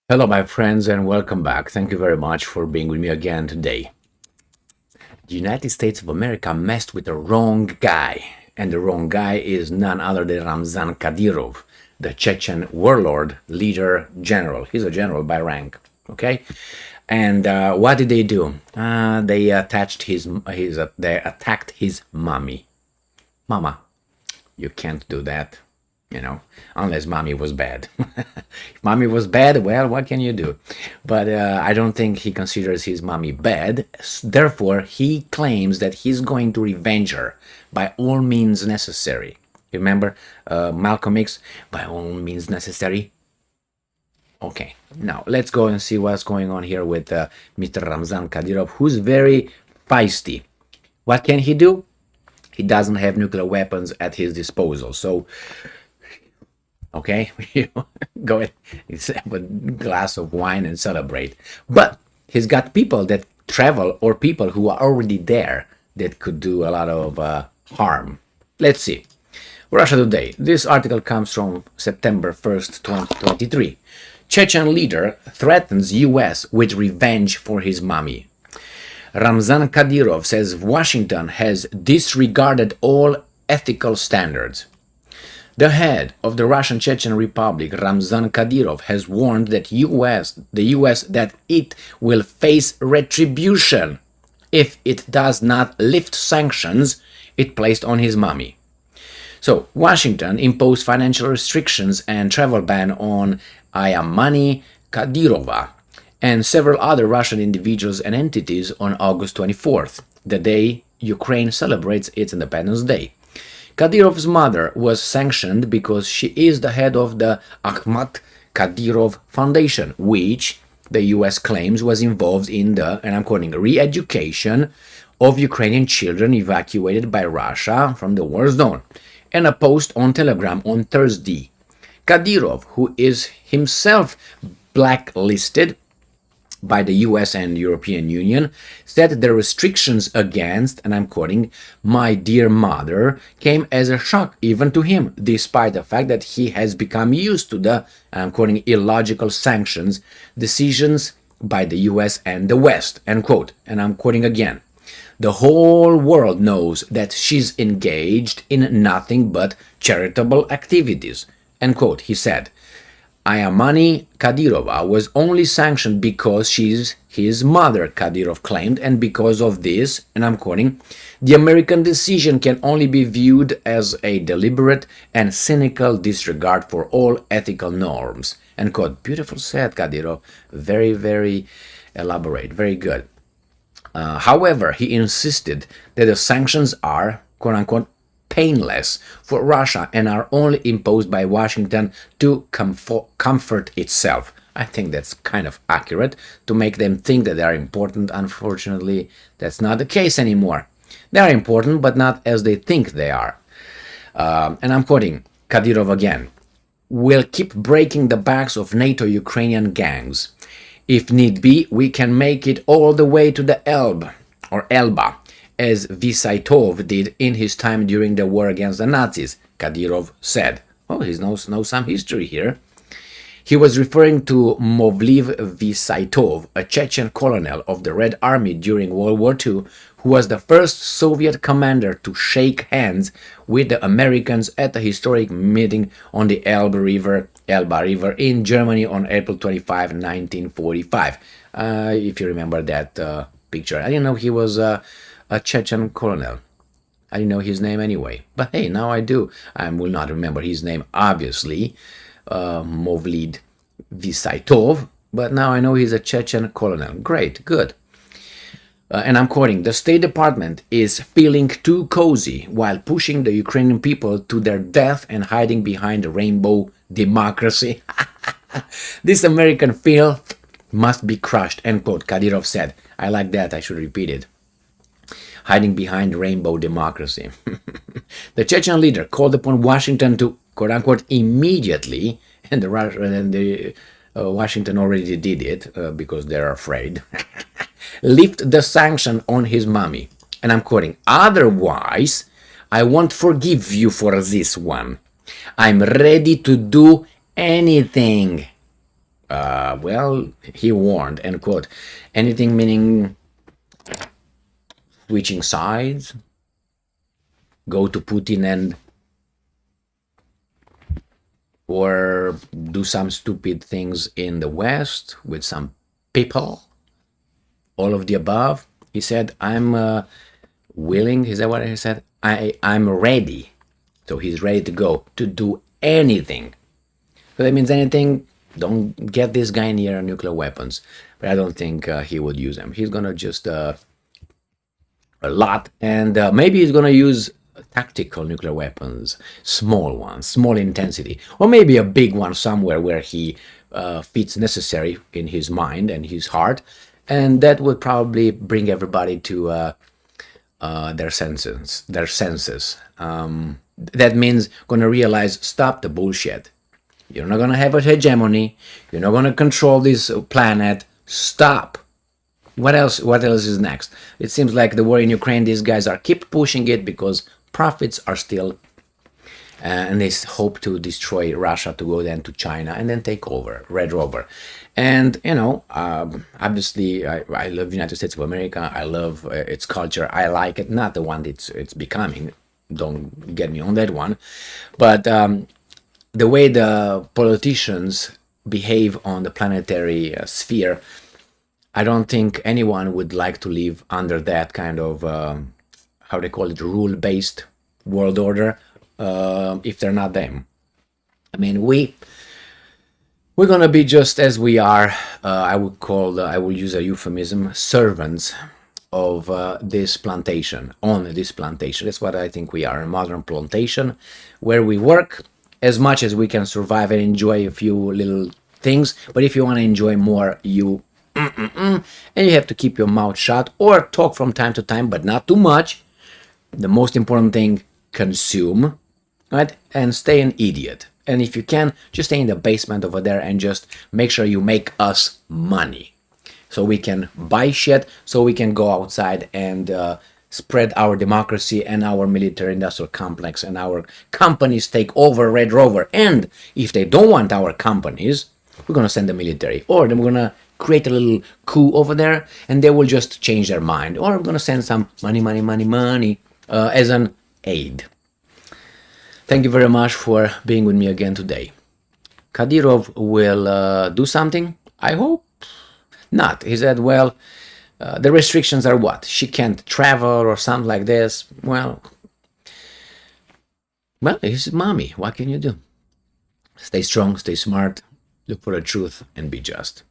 Hello, my friends, and welcome back. Thank you very much for being with me again today. The United States of America messed with the wrong guy, and the wrong guy is none other than Ramzan Kadyrov, the Chechen warlord, leader, general. He's a general by rank. Okay, and what did they do? They attacked his mommy. Mama, you can't do that, unless mommy was bad. If mommy was bad, well, what can you do? But I don't think he considers his mommy bad. Therefore, he claims that he's going to revenge her by all means necessary. Remember Malcolm X, by all means necessary? Okay, now let's go and see what's going on here with Mr. Ramzan Kadyrov, who's very feisty. What can he do? He doesn't have nuclear weapons at his disposal. So, okay, go ahead, have a glass of wine and celebrate. But he's got people that travel or people who are already there that could do a lot of harm. Let's see. Russia Today. This article comes from September 1st, 2023. Chechen leader threatens U.S. with revenge for his mommy. Ramzan Kadyrov says Washington has disregarded all ethical standards. The head of the Russian Chechen Republic, Ramzan Kadyrov, has warned that the US that it will face retribution if it does not lift sanctions it placed on his mommy. So, Washington imposed financial restrictions and travel ban on Ayamani Kadyrova and several other Russian individuals and entities on August 24th, the day Ukraine celebrates its Independence Day. Kadyrov's mother was sanctioned because she is the head of the Akhmat Kadyrov Foundation, which the US claims was involved in the, and I'm quoting, re-education of Ukrainian children evacuated by Russia from the war zone. And a post on Telegram on Thursday. Kadyrov, who is himself blacklisted by the US and European Union, said the restrictions against, and I'm quoting, my dear mother, came as a shock even to him, despite the fact that he has become used to the, and I'm quoting, illogical sanctions decisions by the US and the West, end quote. And I'm quoting again. The whole world knows that she's engaged in nothing but charitable activities, end quote, he said. Ayamani Kadyrova was only sanctioned because she's his mother, Kadyrov claimed, and because of this, and I'm quoting, the American decision can only be viewed as a deliberate and cynical disregard for all ethical norms, end quote. Beautiful said, Kadyrov. Very, very elaborate. Very good. However, he insisted that the sanctions are, quote-unquote, painless for Russia and are only imposed by Washington to comfort itself. I think that's kind of accurate, to make them think that they are important. Unfortunately, that's not the case anymore. They are important, but not as they think they are. And I'm quoting Kadyrov again. We'll keep breaking the backs of NATO Ukrainian gangs. If need be, we can make it all the way to the Elbe, or Elba, as Vysaitov did in his time during the war against the Nazis, Kadyrov said. Oh, he knows some history here. He was referring to Movliv Vysaitov, a Chechen colonel of the Red Army during World War II, who was the first Soviet commander to shake hands with the Americans at a historic meeting on the Elba River in Germany on April 25, 1945. If you remember that picture. I didn't know he was a Chechen colonel. I didn't know his name anyway. But hey, now I do. I will not remember his name, obviously. Movlid Vysaitov. But now I know he's a Chechen colonel. Great, good. And I'm quoting, the State Department is feeling too cozy while pushing the Ukrainian people to their death and hiding behind rainbow democracy. This American filth must be crushed, end quote, Kadyrov said. I like that, I should repeat it. Hiding behind rainbow democracy. The Chechen leader called upon Washington to, quote unquote, immediately, and Washington already did it because they're afraid, lift the sanction on his mommy. And I'm quoting, otherwise, I won't forgive you for this one. I'm ready to do anything. Well, he warned, end quote. Anything meaning switching sides, go to Putin and or do some stupid things in the West with some people, all of the above. He said, I'm willing, is that what he said? I'm ready. So he's ready to go to do anything. So that means anything, don't get this guy near nuclear weapons. But I don't think he would use them. He's gonna just a lot, and maybe he's gonna use tactical nuclear weapons, small ones, small intensity, or maybe a big one somewhere where he fits necessary in his mind and his heart, and that would probably bring everybody to their senses. Their senses. That means gonna realize, stop the bullshit. You're not gonna have a hegemony. You're not gonna control this planet. Stop. What else? What else is next? It seems like the war in Ukraine. These guys are keep pushing it because profits are still, and they hope to destroy Russia to go then to China and then take over Red Rover. And obviously, I love the United States of America. I love its culture. I like it. Not the one it's becoming. Don't get me on that one, but the way the politicians behave on the planetary sphere, I don't think anyone would like to live under that kind of, how they call it, rule-based world order, if they're not them. I mean, we're gonna be just as we are. I will use a euphemism, servants of this plantation, on this plantation. That's what I think we are, a modern plantation, where we work as much as we can survive and enjoy a few little things. But if you want to enjoy more, and you have to keep your mouth shut or talk from time to time, but not too much. The most important thing, consume, right? And stay an idiot. And if you can, just stay in the basement over there and just make sure you make us money. So we can buy shit, so we can go outside and spread our democracy and our military industrial complex, and our companies take over Red Rover. And if they don't want our companies, we're going to send the military, or then we're going to create a little coup over there and they will just change their mind, or I'm going to send some money as an aid. Thank you very much for being with me again today. Kadyrov will do something, I hope not. He said, well, the restrictions are what? She can't travel or something like this. Well, he's mommy. What can you do? Stay strong, stay smart, look for the truth, and be just.